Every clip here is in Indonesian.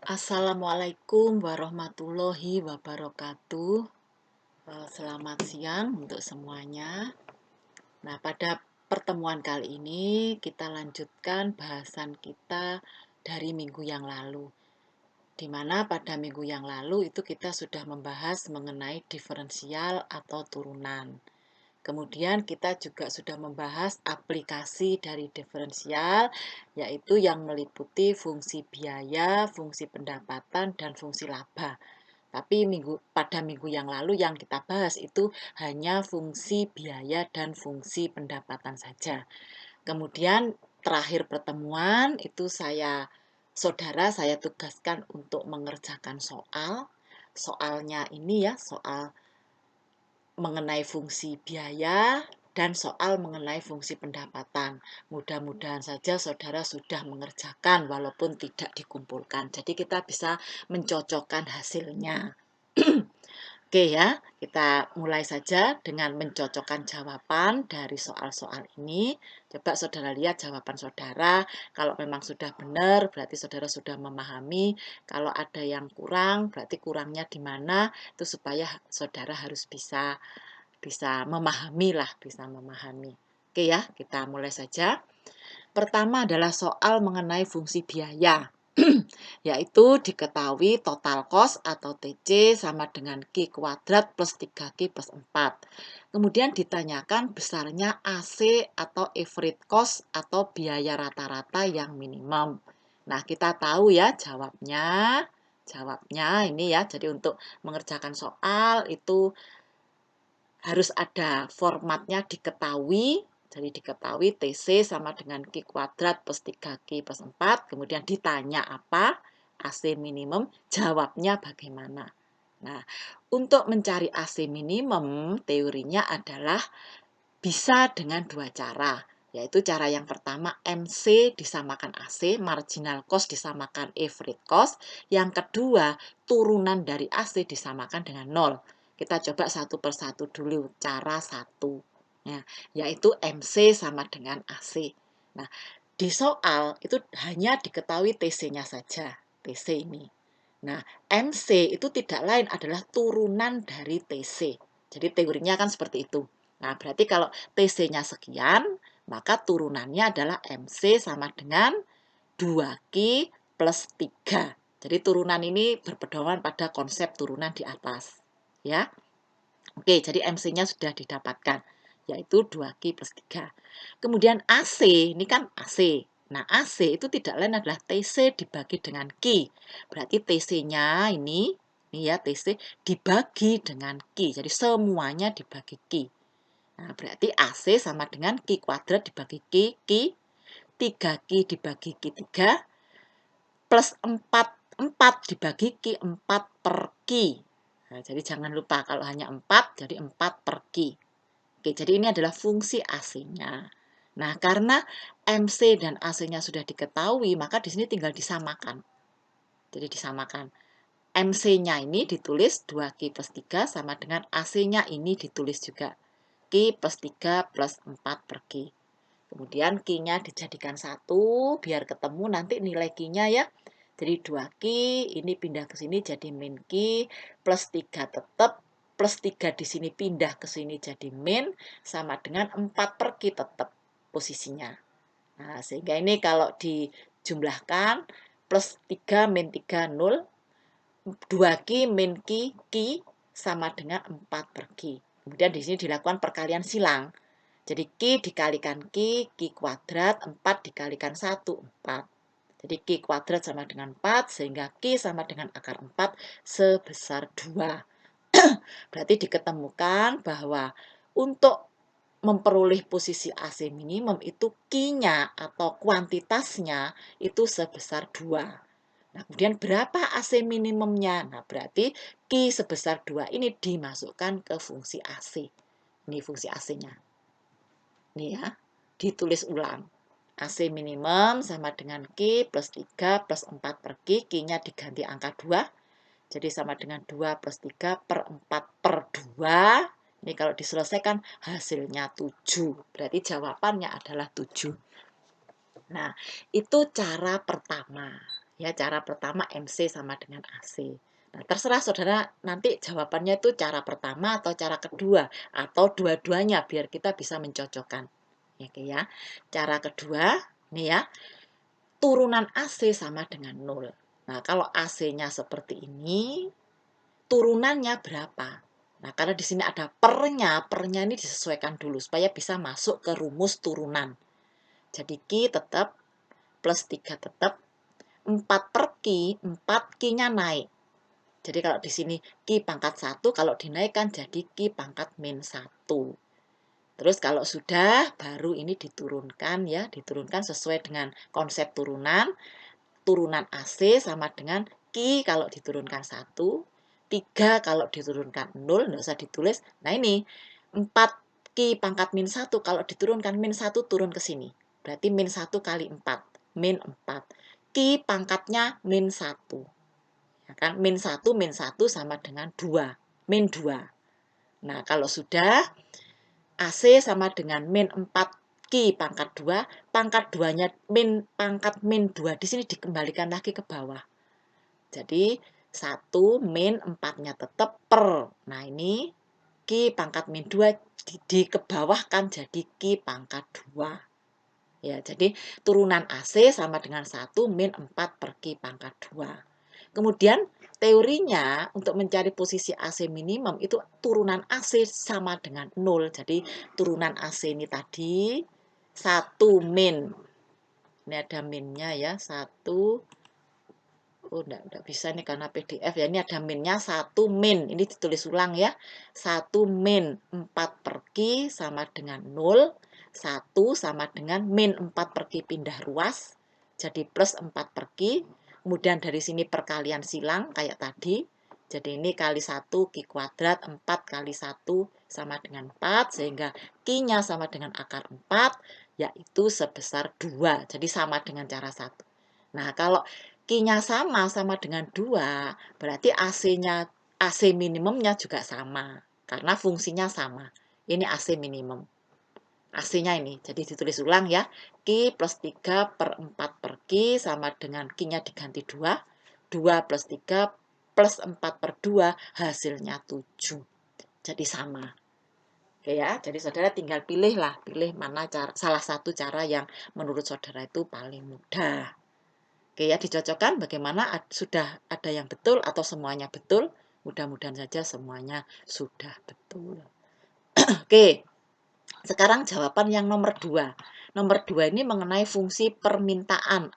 Assalamualaikum warahmatullahi wabarakatuh. Selamat siang untuk semuanya. Nah, pada pertemuan kali ini kita lanjutkan bahasan kita dari minggu yang lalu. Di mana pada minggu yang lalu itu kita sudah membahas mengenai diferensial atau turunan. Kemudian kita juga sudah membahas aplikasi dari diferensial, yaitu yang meliputi fungsi biaya, fungsi pendapatan, dan fungsi laba. Tapi pada minggu yang lalu yang kita bahas itu hanya fungsi biaya dan fungsi pendapatan saja. Kemudian terakhir pertemuan itu saya tugaskan untuk mengerjakan soal. Soalnya ini ya, soal mengenai fungsi biaya dan soal mengenai fungsi pendapatan. Mudah-mudahan saja saudara sudah mengerjakan walaupun tidak dikumpulkan. Jadi kita bisa mencocokkan hasilnya. Oke ya, kita mulai saja dengan mencocokkan jawaban dari soal-soal ini. Coba saudara lihat jawaban saudara. Kalau memang sudah benar, berarti saudara sudah memahami. Kalau ada yang kurang, berarti kurangnya di mana, itu supaya saudara harus bisa memahami lah, bisa memahami. Oke ya, kita mulai saja. Pertama adalah soal mengenai fungsi biaya, yaitu diketahui total cost atau TC sama dengan Q kuadrat plus 3Q plus 4. Kemudian ditanyakan besarnya AC atau average cost atau biaya rata-rata yang minimum. Nah, kita tahu ya jawabnya. Jawabnya ini ya, jadi untuk mengerjakan soal itu harus ada formatnya diketahui. Jadi diketahui TC sama dengan Q kuadrat plus 3Q plus 4. Kemudian ditanya apa? AC minimum, jawabnya bagaimana? Nah, untuk mencari AC minimum, teorinya adalah bisa dengan dua cara. Yaitu cara yang pertama, MC disamakan AC, marginal cost disamakan average cost. Yang kedua, turunan dari AC disamakan dengan 0. Kita coba satu persatu dulu, cara satu. Ya, yaitu MC sama dengan AC. Nah, di soal itu hanya diketahui TC-nya saja, TC ini. Nah, MC itu tidak lain adalah turunan dari TC. Jadi teorinya kan seperti itu. Nah, berarti kalau TC-nya sekian, maka turunannya adalah MC sama dengan 2Q plus 3. Jadi turunan ini berpedoman pada konsep turunan di atas. Ya. Oke, jadi MC-nya sudah didapatkan, yaitu 2Q plus 3. Kemudian AC, ini kan AC. Nah, AC itu tidak lain adalah TC dibagi dengan Q. Berarti TC-nya ini ya TC dibagi dengan Q. Jadi semuanya dibagi Q. Nah, berarti AC sama dengan Q kuadrat dibagi Q, 3Q dibagi Q3, plus 4 dibagi Q, 4 per Q. Nah, jadi jangan lupa kalau hanya 4, jadi 4 per Q. Oke, jadi ini adalah fungsi AC-nya. Nah, karena MC dan AC-nya sudah diketahui, maka di sini tinggal disamakan. Jadi disamakan. MC-nya ini ditulis 2Q plus 3 sama dengan AC-nya ini ditulis juga. Q plus 3 plus 4 per Q. Kemudian Q-nya dijadikan 1, biar ketemu nanti nilai Q-nya ya. Jadi 2Q, ini pindah ke sini jadi min Q, plus 3 tetap, plus 3 di sini pindah ke sini jadi min, sama dengan 4 per Q tetap posisinya. Nah, sehingga ini kalau dijumlahkan, plus 3 min 3, 0, 2Q min Q sama dengan 4 per Q. Kemudian di sini dilakukan perkalian silang. Jadi Q dikalikan Q kuadrat, 4 dikalikan 1, 4. Jadi Q kuadrat sama dengan 4, sehingga Q sama dengan akar 4 sebesar 2. Berarti diketemukan bahwa untuk memperoleh posisi AC minimum itu Q-nya atau kuantitasnya itu sebesar 2. Nah, kemudian berapa AC minimumnya? Nah, berarti Q sebesar 2 ini dimasukkan ke fungsi AC. Ini fungsi AC-nya. Nih ya, ditulis ulang. AC minimum sama dengan Q plus 3 plus 4 per Q. Q-nya diganti angka 2. Jadi sama dengan 2 plus 3 per 4 per 2. Ini kalau diselesaikan hasilnya 7. Berarti jawabannya adalah 7. Nah, itu cara pertama. Ya, cara pertama MC sama dengan AC. Nah, terserah saudara nanti jawabannya itu cara pertama atau cara kedua atau dua-duanya biar kita bisa mencocokkan. Oke ya. Cara kedua, nih ya, turunan AC sama dengan 0. Nah, kalau AC-nya seperti ini, turunannya berapa? Nah, karena di sini ada pernya ini disesuaikan dulu supaya bisa masuk ke rumus turunan. Jadi Q tetap plus 3 tetap 4 per Q, 4 Q-nya naik. Jadi kalau di sini Q pangkat 1, kalau dinaikkan jadi Q pangkat min 1. Terus kalau sudah, baru ini diturunkan ya, diturunkan sesuai dengan konsep turunan. Turunan AC sama dengan Q kalau diturunkan 1, 3 kalau diturunkan 0, nggak usah ditulis. Nah ini, 4 Q pangkat min 1 kalau diturunkan min 1 turun ke sini. Berarti min 1 kali 4, min 4. Q pangkatnya min 1. Ya kan? Min 1 sama dengan 2, min 2. Nah, kalau sudah, AC sama dengan min 4 Q pangkat 2, pangkat 2-nya pangkat min 2 di sini dikembalikan lagi ke bawah. Jadi 1 min 4-nya tetap per. Nah, ini Q pangkat min 2 dikebawahkan jadi Q pangkat 2. Ya, jadi turunan AC sama dengan 1 min 4 per Q pangkat 2. Kemudian teorinya untuk mencari posisi AC minimum itu turunan AC sama dengan 0. Jadi turunan AC ini tadi 1 min. Ini ada minnya ya, 1. Oh, enggak bisa nih karena PDF ya. Ini ada minnya 1 min. Ini ditulis ulang ya. 1 min 4 per Q sama dengan 0. 1 sama dengan min 4 per Q pindah ruas. Jadi plus 4 per Q. Kemudian dari sini perkalian silang kayak tadi. Jadi ini kali 1 Q kuadrat, 4 kali 1 sama dengan 4. Sehingga Q-nya sama dengan akar 4, yaitu sebesar 2. Jadi sama dengan cara 1. Nah, kalau Q-nya sama dengan 2, berarti AC minimumnya juga sama. Karena fungsinya sama. Ini AC minimum. AC-nya ini. Jadi ditulis ulang ya. Q plus 3 per 4 per Q sama dengan Q-nya diganti 2. 2 plus 3 plus 4 per 2 hasilnya 7. Jadi sama. Oke ya, jadi saudara tinggal pilih mana salah satu cara yang menurut saudara itu paling mudah. Oke ya, dicocokkan bagaimana sudah ada yang betul atau semuanya betul. Mudah-mudahan saja semuanya sudah betul. Oke, sekarang jawaban yang nomor 2. Nomor 2 ini mengenai fungsi permintaan.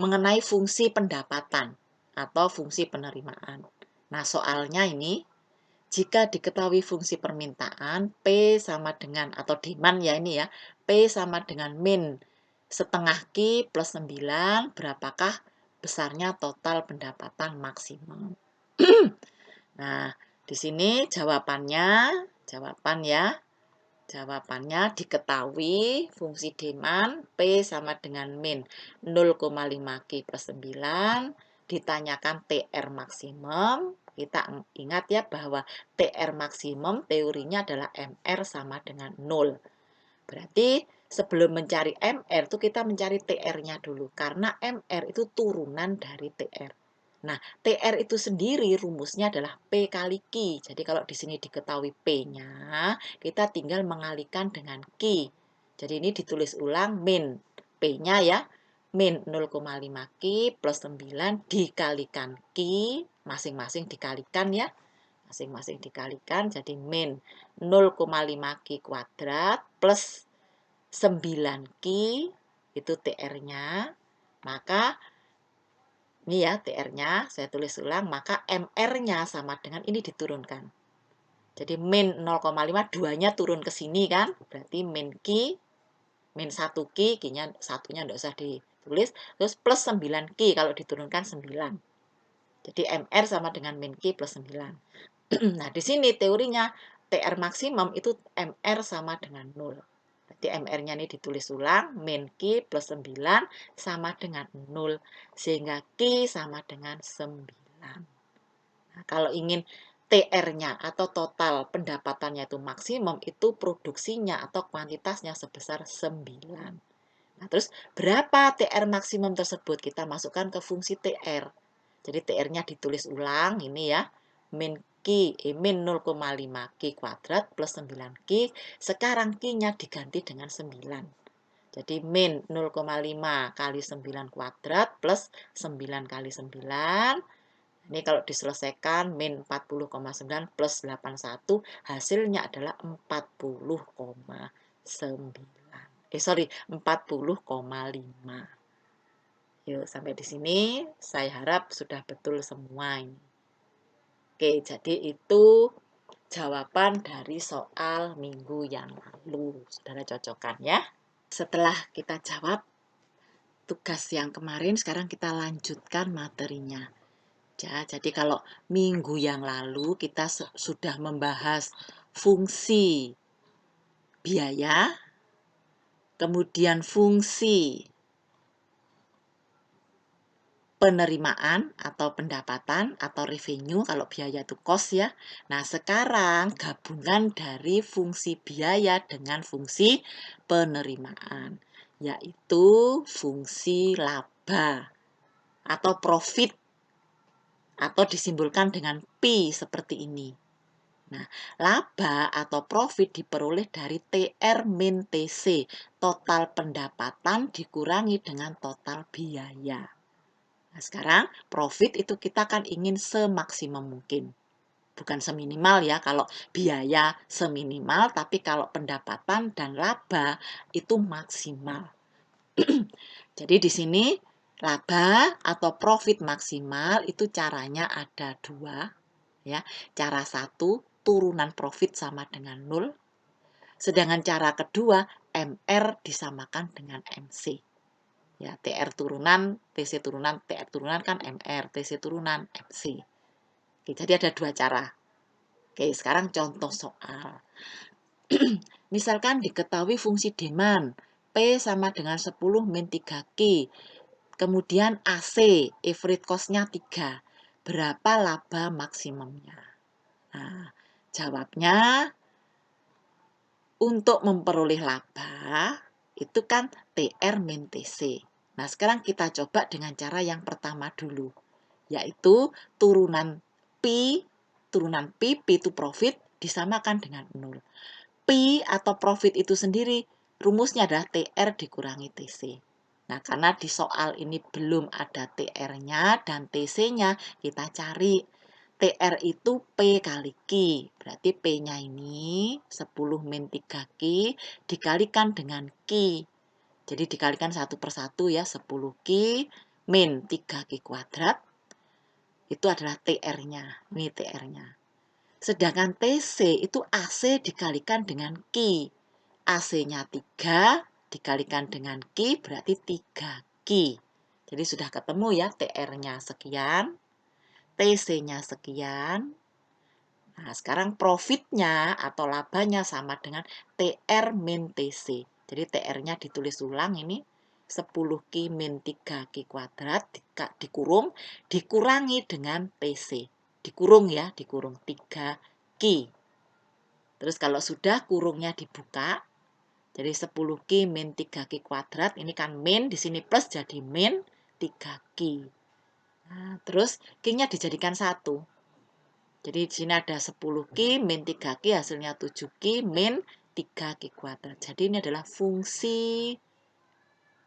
Mengenai fungsi pendapatan atau fungsi penerimaan. Nah, soalnya ini, jika diketahui fungsi permintaan, P sama dengan, atau demand ya ini ya, P sama dengan min setengah Q plus 9, berapakah besarnya total pendapatan maksimum? Nah, di sini jawabannya diketahui fungsi demand P sama dengan min 0,5 Q plus 9, ditanyakan TR maksimum. Kita ingat ya bahwa TR maksimum teorinya adalah MR sama dengan 0. Berarti sebelum mencari MR itu kita mencari TR-nya dulu. Karena MR itu turunan dari TR. Nah, TR itu sendiri rumusnya adalah P kali Q. Jadi kalau di sini diketahui P-nya, kita tinggal mengalihkan dengan Q. Jadi ini ditulis ulang min. P-nya ya, min 0,5 Q plus 9 dikalikan Q. Masing-masing dikalikan ya. Masing-masing dikalikan jadi min 0,5 Q kuadrat plus 9 Q itu TR-nya. Maka ini ya TR-nya, saya tulis ulang, maka MR-nya sama dengan ini diturunkan. Jadi min 0,5, 2-nya turun ke sini kan, berarti min Q, min 1 Q, Q-nya satunya enggak usah ditulis, terus plus 9 Q kalau diturunkan 9. Jadi MR sama dengan min Q plus 9. Nah, di sini teorinya TR maksimum itu MR sama dengan 0. Berarti MR-nya ini ditulis ulang, min Q plus 9 sama dengan 0. Sehingga Q sama dengan 9. Nah, kalau ingin TR-nya atau total pendapatannya itu maksimum, itu produksinya atau kuantitasnya sebesar 9. Nah, terus berapa TR maksimum tersebut? Kita masukkan ke fungsi TR. Jadi TR-nya ditulis ulang, ini ya. Min 0,5 Q kuadrat plus 9Q. Sekarang Q-nya diganti dengan 9. Jadi min 0,5 kali 9 kuadrat plus 9 kali 9. Ini kalau diselesaikan min 40,9 plus 81 hasilnya adalah 40,9. Sorry, 40,5. Yuk, sampai di sini saya harap sudah betul semua ini. Oke, jadi itu jawaban dari soal minggu yang lalu. Saudara cocokkan ya. Setelah kita jawab tugas yang kemarin, sekarang kita lanjutkan materinya. Ya, jadi kalau minggu yang lalu kita sudah membahas fungsi biaya, kemudian fungsi penerimaan atau pendapatan atau revenue, kalau biaya itu cost ya. Nah, sekarang gabungan dari fungsi biaya dengan fungsi penerimaan, yaitu fungsi laba atau profit, atau disimbolkan dengan P seperti ini. Nah, laba atau profit diperoleh dari TR min TC, total pendapatan dikurangi dengan total biaya. Nah, sekarang profit itu kita kan ingin semaksimum mungkin. Bukan seminimal ya, kalau biaya seminimal, tapi kalau pendapatan dan laba itu maksimal. Jadi di sini laba atau profit maksimal itu caranya ada dua. Ya, cara satu, turunan profit sama dengan 0. Sedangkan cara kedua, MR disamakan dengan MC. Ya, TR turunan, TC turunan, TR turunan kan MR, TC turunan MC. Oke, jadi ada dua cara. Oke, sekarang contoh soal. Misalkan diketahui fungsi demand, P sama dengan 10 min 3Q. Kemudian AC, average cost-nya 3. Berapa laba maksimumnya? Nah, jawabnya untuk memperoleh laba itu kan TR min TC. Nah, sekarang kita coba dengan cara yang pertama dulu, yaitu turunan P itu profit disamakan dengan 0. P atau profit itu sendiri rumusnya adalah TR dikurangi TC. Nah, karena di soal ini belum ada TR-nya dan TC-nya, kita cari. TR itu P kali Q. Berarti P-nya ini 10 min 3Q dikalikan dengan Q. Jadi dikalikan satu per satu ya, 10Q min 3Q kuadrat. Itu adalah TR-nya. Ini TR-nya. Sedangkan TC itu AC dikalikan dengan Q. AC-nya 3 dikalikan dengan Q berarti 3Q. Jadi sudah ketemu ya, TR-nya sekian, TC-nya sekian. Nah, sekarang profitnya atau labanya sama dengan TR min TC. Jadi TR-nya ditulis ulang ini 10Q min 3Q kuadrat dikurung, dikurangi dengan TC. Dikurung ya, dikurung 3Q. Terus kalau sudah kurungnya dibuka, jadi 10Q min 3Q kuadrat, ini kan min, di sini plus jadi min 3Q. Nah, terus Q-nya dijadikan 1. Jadi di sini ada 10Q min 3Q, hasilnya 7Q min 3Q kuadrat. Jadi ini adalah fungsi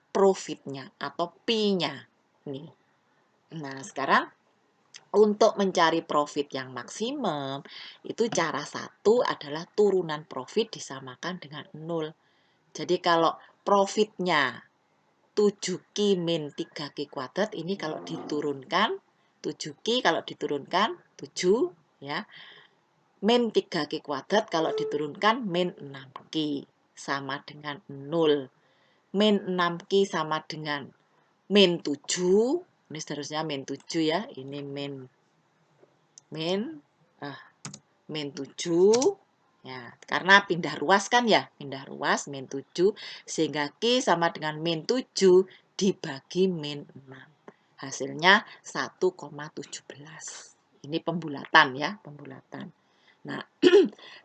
profitnya atau P-nya. Nih. Nah, sekarang untuk mencari profit yang maksimum, itu cara satu adalah turunan profit disamakan dengan 0. Jadi kalau profitnya 7Q min 3Q kuadrat, ini kalau diturunkan, 7Q kalau diturunkan 7, ya. Min 3Q kuadrat kalau diturunkan min 6Q sama dengan 0. Min 6Q sama dengan min 7. Ini seterusnya min 7 ya. Ini min 7. Ya, karena pindah ruas kan ya. Pindah ruas min 7 sehingga Q sama dengan min 7 dibagi min 6. Hasilnya 1,17. Ini pembulatan ya, pembulatan. Nah,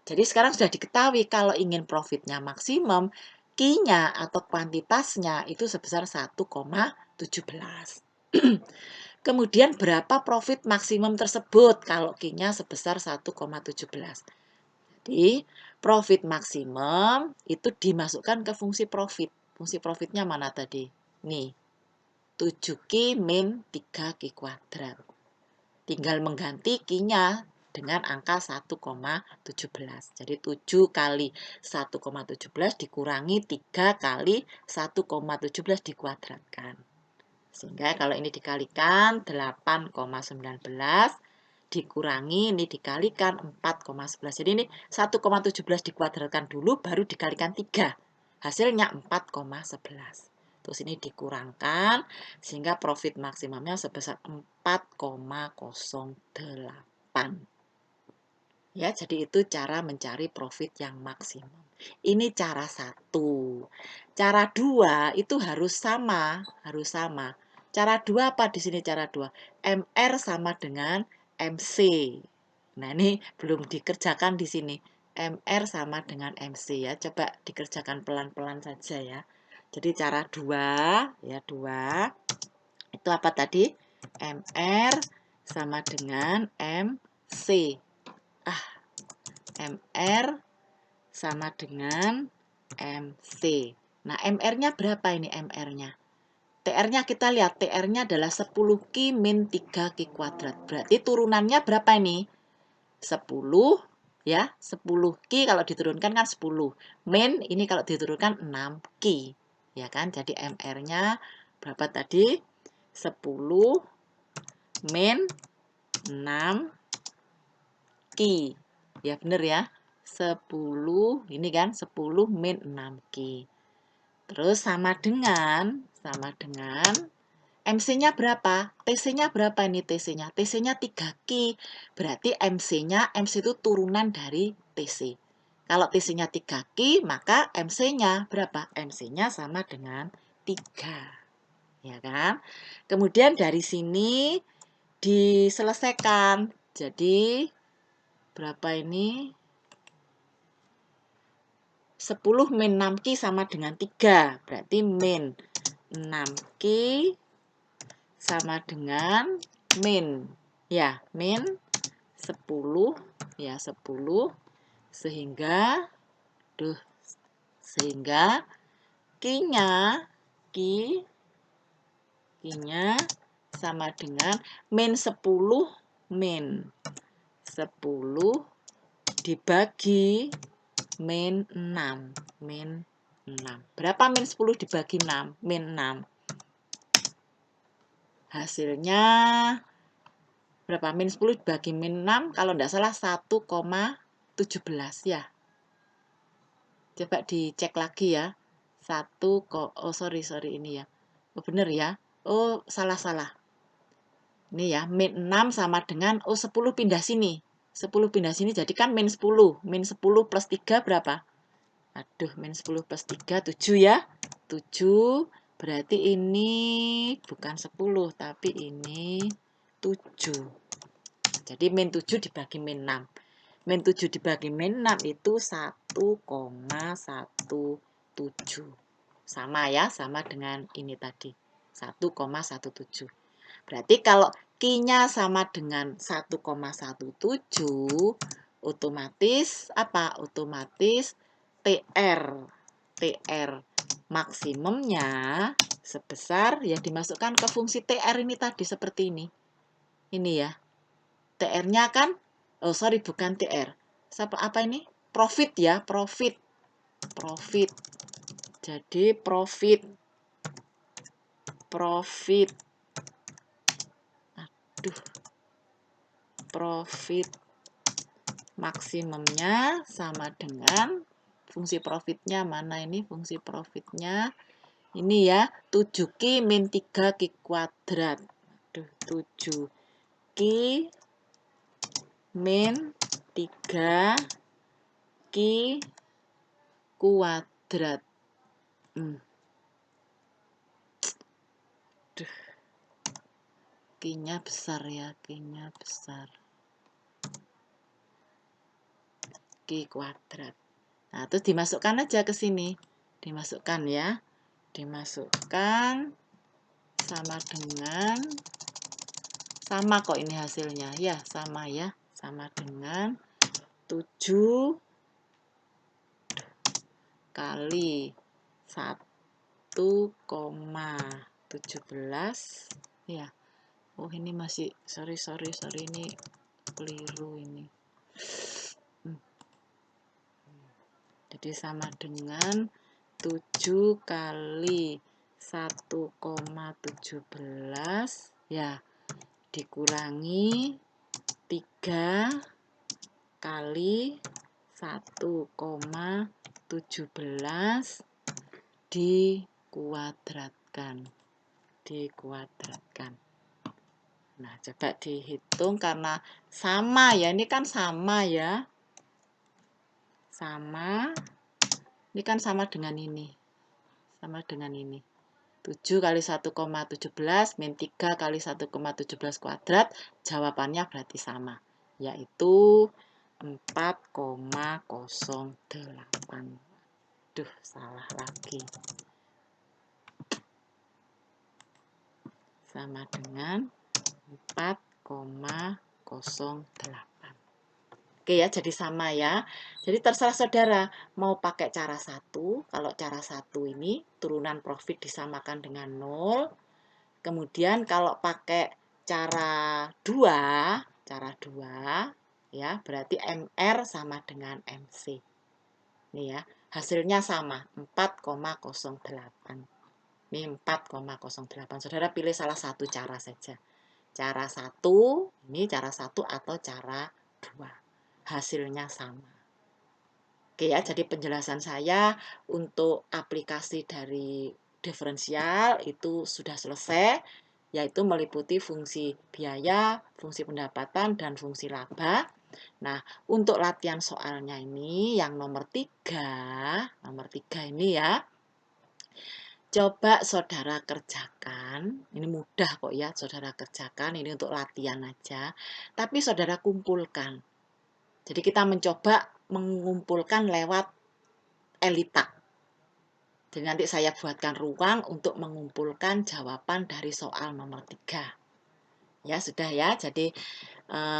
jadi sekarang sudah diketahui kalau ingin profitnya maksimum, Q-nya atau kuantitasnya itu sebesar 1,17. Kemudian berapa profit maksimum tersebut kalau Q-nya sebesar 1,17. Jadi profit maksimum itu dimasukkan ke fungsi profit. Fungsi profitnya mana tadi? Nih, 7Q min 3Q kuadrat. Tinggal mengganti Q-nya dengan angka 1,17. Jadi 7 kali 1,17 dikurangi 3 kali 1,17 dikuadratkan. Sehingga kalau ini dikalikan 8,19 dikurangi ini dikalikan 4,11. Jadi ini 1,17 dikuadratkan dulu baru dikalikan 3. Hasilnya 4,11. Terus ini dikurangkan sehingga profit maksimumnya sebesar 4,08. Ya, jadi itu cara mencari profit yang maksimum. Ini cara satu. Cara dua itu harus sama, Cara dua apa di sini cara dua? MR sama dengan MC. Nah, ini belum dikerjakan di sini. MR sama dengan MC ya. Coba dikerjakan pelan-pelan saja ya. Jadi cara 2 ya 2 itu apa tadi? MR sama dengan MC. MR sama dengan MC. Nah, MR-nya berapa ini MR-nya? TR-nya kita lihat, TR-nya adalah 10Q min 3Q kuadrat. Berarti turunannya berapa ini? 10 ya, 10Q kalau diturunkan kan 10. Min ini kalau diturunkan 6Q. Ya kan? Jadi MR-nya berapa tadi? 10 min 6Q. Ya benar ya. 10 ini kan 10 min 6Q. Terus sama dengan MC-nya berapa? TC-nya berapa ini TC-nya? TC-nya 3Q. Berarti MC itu turunan dari TC. Kalau TC-nya 3Q, maka MC-nya berapa? MC-nya sama dengan 3. Ya kan? Kemudian dari sini diselesaikan. Jadi berapa ini? 10 min 6Q sama dengan 3. Berarti min 6Q sama min min 10 ya 10 sehingga Q-nya sama dengan min 10 dibagi min 6. Berapa min 10 dibagi 6? Min 6. Hasilnya berapa? Min 10 dibagi min 6 kalau tidak salah 1,17 ya. Coba dicek lagi ya. Sorry ini ya. Oh benar ya. Oh salah. Ini ya, min 6 sama dengan 10 pindah sini. 10 pindah sini jadi kan min 10. Min 10 plus 3 berapa? Aduh, min 10 plus 3 7 ya. 7 berarti ini bukan 10 tapi ini 7. Jadi min 7 dibagi min 6. Min 7 dibagi min 6 itu 1,17. Sama ya, sama dengan ini tadi. 1,17. Berarti kalau Q-nya sama dengan 1,17, otomatis apa? Otomatis TR maksimumnya sebesar ya dimasukkan ke fungsi TR ini tadi seperti ini. Ini ya. TR-nya kan bukan TR. Apa ini? Profit ya, profit. Jadi profit maksimumnya sama dengan fungsi profitnya mana ini fungsi profitnya ini ya 7Q min 3Q kuadrat 7Q min 3Q kuadrat Q-nya besar ya Q kuadrat. Nah, terus dimasukkan aja ke sini. Dimasukkan ya. Dimasukkan sama dengan, sama kok ini hasilnya. Ya, sama ya. Sama dengan 7 kali 1,17 ya. Oh, ini masih sorry ini keliru ini. Jadi sama dengan 7 kali 1,17 ya, dikurangi 3 kali 1,17 dikuadratkan. Nah, coba dihitung karena sama ya, ini kan sama ya. Sama, ini kan sama dengan ini. Sama dengan ini. 7 kali 1,17 min 3 kali 1,17 kuadrat, jawabannya berarti sama, yaitu 4,08. Duh, salah lagi. Sama dengan 4,08. Oke ya, jadi sama ya. Jadi terserah saudara mau pakai cara 1. Kalau cara 1 ini turunan profit disamakan dengan 0. Kemudian kalau pakai cara 2 ya, berarti MR sama dengan MC. Nih ya, hasilnya sama, 4,08. Ini 4,08. Saudara pilih salah satu cara saja. Cara 1, ini cara 1 atau cara 2. Hasilnya sama. Oke ya, jadi penjelasan saya untuk aplikasi dari diferensial itu sudah selesai, yaitu meliputi fungsi biaya, fungsi pendapatan, dan fungsi laba. Nah, untuk latihan soalnya ini yang nomor 3 ini ya, coba saudara kerjakan, ini mudah kok ya, saudara kerjakan, ini untuk latihan aja, tapi saudara kumpulkan. Jadi kita mencoba mengumpulkan lewat ELITAK. Jadi nanti saya buatkan ruang untuk mengumpulkan jawaban dari soal nomor 3. Ya, sudah ya. Jadi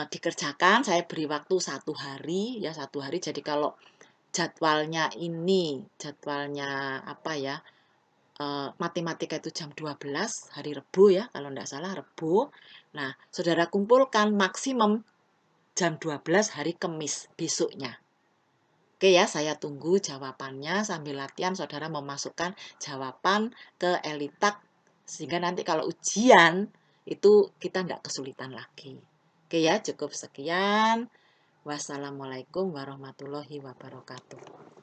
dikerjakan, saya beri waktu 1 hari, ya 1 hari. Jadi kalau jadwalnya apa ya, matematika itu jam 12, hari Rebu ya, kalau tidak salah Rebu. Nah, saudara kumpulkan maksimum jam 12 hari Kamis besoknya. Oke ya, saya tunggu jawabannya. Sambil latihan, saudara memasukkan jawaban ke ELITAK. Sehingga nanti kalau ujian, itu kita tidak kesulitan lagi. Oke ya, cukup sekian. Wassalamualaikum warahmatullahi wabarakatuh.